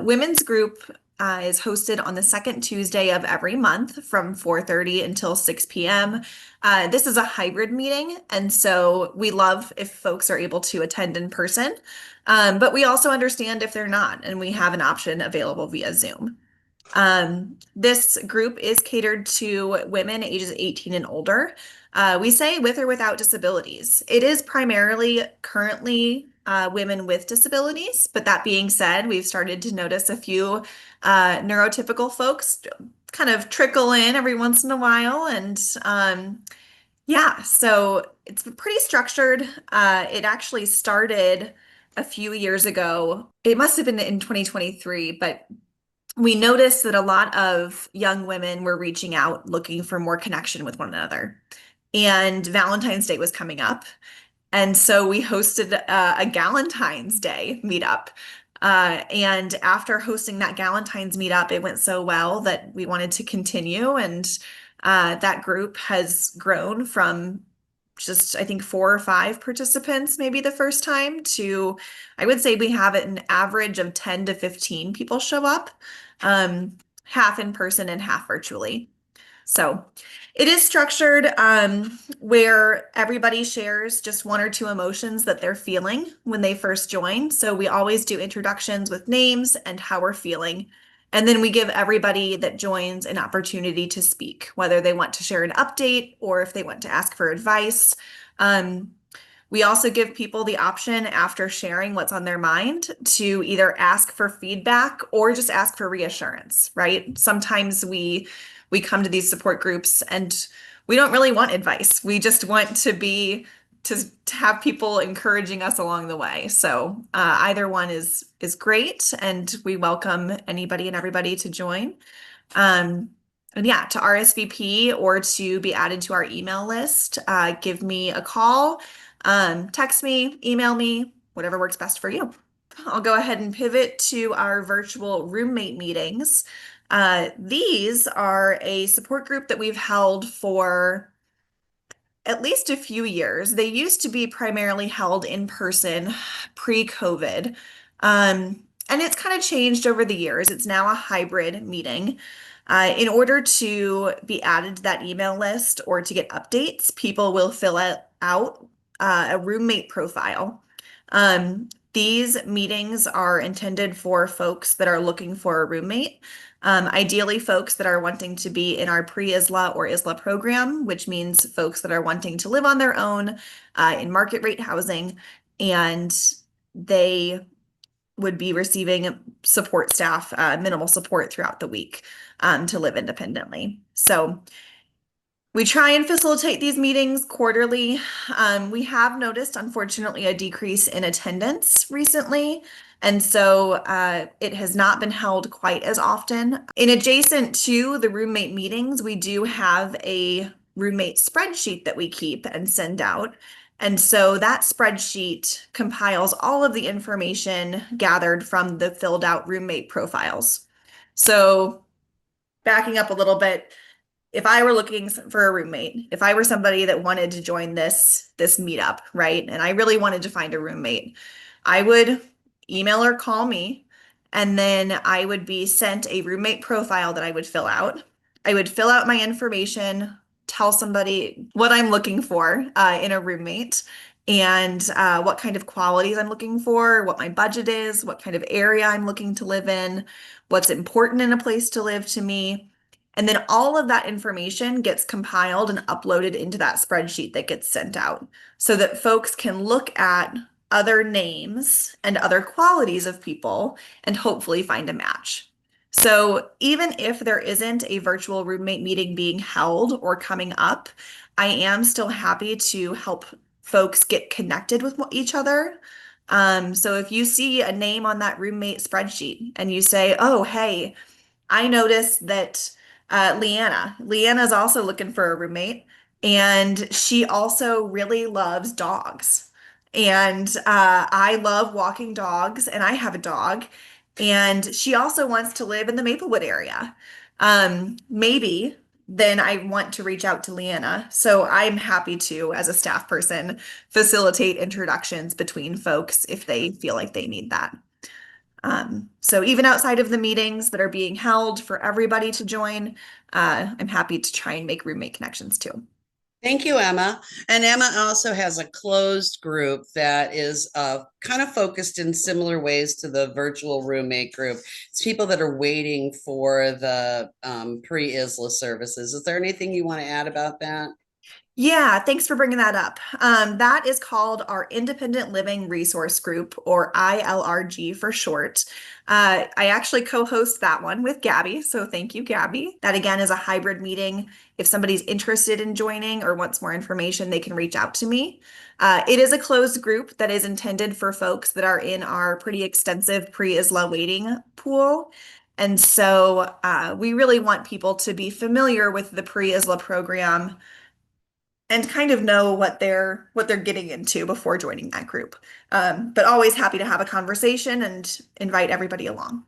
women's group is hosted on the second Tuesday of every month from 4:30 until 6 p.m. This is a hybrid meeting, and so we love if folks are able to attend in person, but we also understand if they're not, and we have an option available via Zoom. This group is catered to women ages 18 and older. We say with or without disabilities. It is primarily currently women with disabilities, but that being said, we've started to notice a few neurotypical folks kind of trickle in every once in a while. And yeah, so it's pretty structured. It actually started a few years ago. It must have been in 2023, but we noticed that a lot of young women were reaching out looking for more connection with one another. And Valentine's Day was coming up. And so we hosted a Galentine's Day meetup. And after hosting that Galentine's meetup, it went so well that we wanted to continue. And that group has grown from just, I think, 4 or 5 participants, maybe the first time, to I would say we have an average of 10 to 15 people show up, half in person and half virtually. So it is structured where everybody shares just 1 or 2 emotions that they're feeling when they first join. So we always do introductions with names and how we're feeling. And then we give everybody that joins an opportunity to speak, whether they want to share an update or if they want to ask for advice. We also give people the option after sharing what's on their mind to either ask for feedback or just ask for reassurance, right? Sometimes we come to these support groups and we don't really want advice. We just want to have people encouraging us along the way. So either one is great, and we welcome anybody and everybody to join. And yeah, to RSVP or to be added to our email list, give me a call, text me, email me, whatever works best for you. I'll go ahead and pivot to our virtual roommate meetings. These are a support group that we've held for at least a few years. They used to be primarily held in person pre-COVID. And it's kind of changed over the years. It's now a hybrid meeting. In order to be added to that email list or to get updates, people will fill out a roommate profile. These meetings are intended for folks that are looking for a roommate. Ideally, folks that are wanting to be in our pre-ISLA or ISLA program, which means folks that are wanting to live on their own in market rate housing, and they would be receiving support staff, minimal support throughout the week to live independently. So we try and facilitate these meetings quarterly. We have noticed, unfortunately, a decrease in attendance recently. And so it has not been held quite as often. In adjacent to the roommate meetings, we do have a roommate spreadsheet that we keep and send out. And so that spreadsheet compiles all of the information gathered from the filled out roommate profiles. So backing up a little bit, if I were looking for a roommate, if I were somebody that wanted to join this meetup, right, and I really wanted to find a roommate, I would email or call me, and then I would be sent a roommate profile that I would fill out. I would fill out my information, tell somebody what I'm looking for in a roommate, and what kind of qualities I'm looking for, what my budget is, what kind of area I'm looking to live in, what's important in a place to live to me. And then all of that information gets compiled and uploaded into that spreadsheet that gets sent out so that folks can look at other names and other qualities of people and hopefully find a match. So even if there isn't a virtual roommate meeting being held or coming up, I am still happy to help folks get connected with each other. So if you see a name on that roommate spreadsheet and you say, oh, hey, I noticed that Leanna's also looking for a roommate, and she also really loves dogs. And I love walking dogs, and I have a dog, and she also wants to live in the Maplewood area. Maybe then I want to reach out to Leanna. So I'm happy to, as a staff person, facilitate introductions between folks if they feel like they need that. So even outside of the meetings that are being held for everybody to join, I'm happy to try and make roommate connections too. Thank you, Emma. And Emma also has a closed group that is kind of focused in similar ways to the virtual roommate group. It's people that are waiting for the pre-ISLA services. Is there anything you want to add about that? Yeah, thanks for bringing that up. That is called our Independent Living Resource Group, or ILRG for short. I actually co-host that one with Gabby, so thank you, Gabby. That again is a hybrid meeting. If somebody's interested in joining or wants more information, they can reach out to me. It is a closed group that is intended for folks that are in our pretty extensive pre-ISLA waiting pool. And so we really want people to be familiar with the pre-ISLA program and kind of know what they're getting into before joining that group. But always happy to have a conversation and invite everybody along.